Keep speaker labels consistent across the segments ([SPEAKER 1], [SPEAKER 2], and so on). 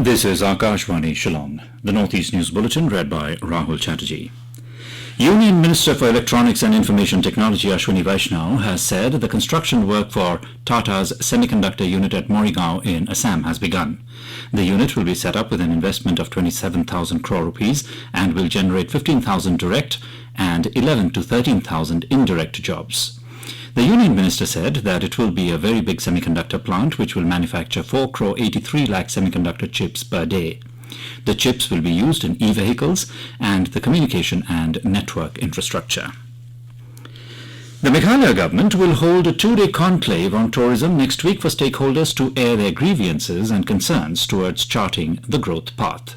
[SPEAKER 1] This is AKASHVANI, Shillong. The Northeast News Bulletin read by Rahul Chatterjee. Union Minister for Electronics and Information Technology AKASHVANI Vaishnav has said the construction work for Tata's semiconductor unit at Morrigaon in Assam has begun. The unit will be set up with an investment of 27,000 crore rupees and will generate 15,000 direct and 11 to 13,000 indirect jobs. The Union Minister said that it will be a very big semiconductor plant which will manufacture 4 crore 83 lakh semiconductor chips per day. The chips will be used in e-vehicles and the communication and network infrastructure. The Meghalaya government will hold a 2-day conclave on tourism next week for stakeholders to air their grievances and concerns towards charting the growth path.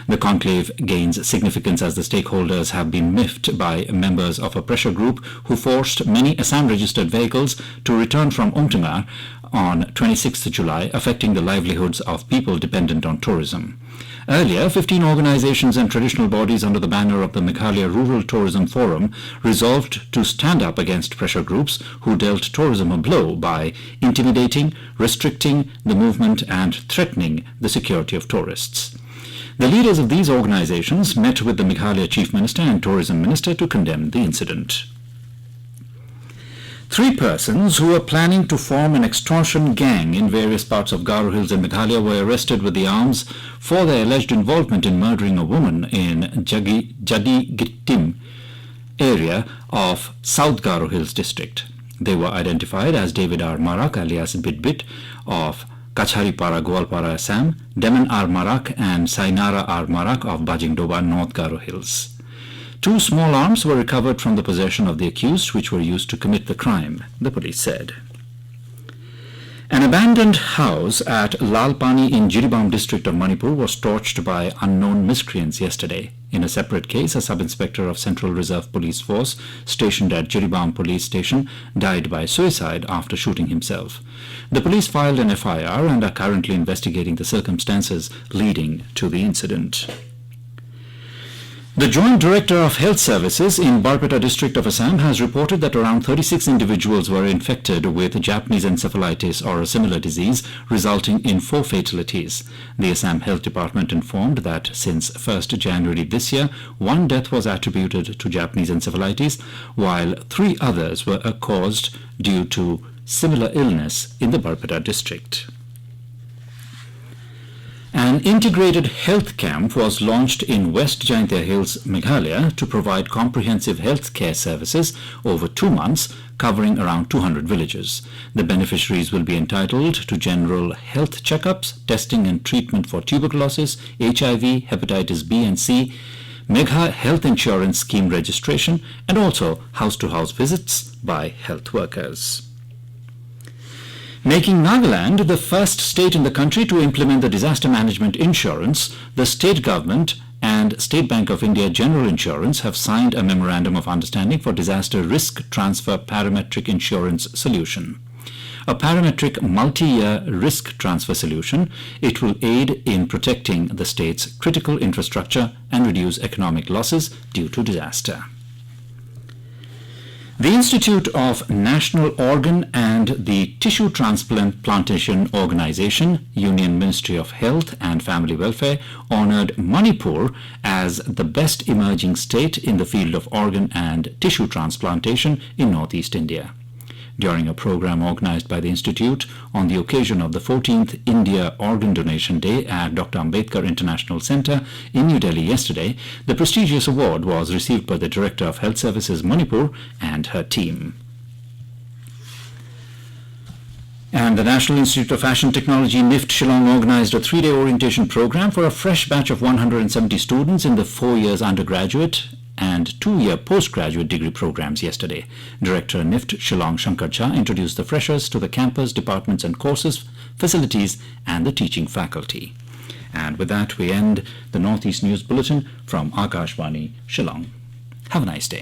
[SPEAKER 1] The conclave gains significance as the stakeholders have been miffed by members of a pressure group who forced many Assam-registered vehicles to return from Umtungar on 26th July, affecting the livelihoods of people dependent on tourism. Earlier, 15 organizations and traditional bodies under the banner of the Meghalaya Rural Tourism Forum resolved to stand up against pressure groups who dealt tourism a blow by intimidating, restricting the movement and threatening the security of tourists. The leaders of these organizations met with the Meghalaya Chief Minister and Tourism Minister to condemn the incident. 3 persons who were planning to form an extortion gang in various parts of Garo Hills and Meghalaya were arrested with the arms for their alleged involvement in murdering a woman in Jadigittim area of South Garo Hills district. They were identified as David R. Marak alias Bitbit of Kacharipara, Goalpara, Assam, Deman R. Marak and Sainara R. Marak of Bajingdoba, North Garo Hills. 2 small arms were recovered from the possession of the accused, which were used to commit the crime, the police said. An abandoned house at Lalpani in Jiribam district of Manipur was torched by unknown miscreants yesterday. In a separate case, a sub-inspector of Central Reserve Police Force stationed at Jiribam Police Station died by suicide after shooting himself. The police filed an FIR and are currently investigating the circumstances leading to the incident. The Joint Director of Health Services in Barpeta district of Assam has reported that around 36 individuals were infected with Japanese encephalitis or a similar disease, resulting in 4 fatalities. The Assam Health Department informed that since 1st January this year, 1 death was attributed to Japanese encephalitis, while 3 others were caused due to similar illness in the Barpeta district. An integrated health camp was launched in West Jaintia Hills, Meghalaya to provide comprehensive health care services over 2 months, covering around 200 villages. The beneficiaries will be entitled to general health checkups, testing and treatment for tuberculosis, HIV, hepatitis B and C, Megha Health Insurance Scheme registration, and also house-to-house visits by health workers. Making Nagaland the first state in the country to implement the disaster management insurance, the state government and State Bank of India General Insurance have signed a memorandum of understanding for disaster risk transfer parametric insurance solution. A parametric multi-year risk transfer solution, it will aid in protecting the state's critical infrastructure and reduce economic losses due to disaster. The Institute of National Organ and the Tissue Transplantation Organization, Union Ministry of Health and Family Welfare, honored Manipur as the best emerging state in the field of organ and tissue transplantation in Northeast India. During a program organized by the Institute on the occasion of the 14th India Organ Donation Day at Dr. Ambedkar International Centre in New Delhi yesterday, the prestigious award was received by the Director of Health Services Manipur and her team. And the National Institute of Fashion Technology NIFT Shillong organized a 3-day orientation program for a fresh batch of 170 students in the 4 years undergraduate and 2-year postgraduate degree programs yesterday. Director NIFT Shillong Shankar Jha introduced the freshers to the campus, departments and courses, facilities and the teaching faculty. And with that we end the Northeast News Bulletin from AKASHVANI, Shillong. Have a nice day.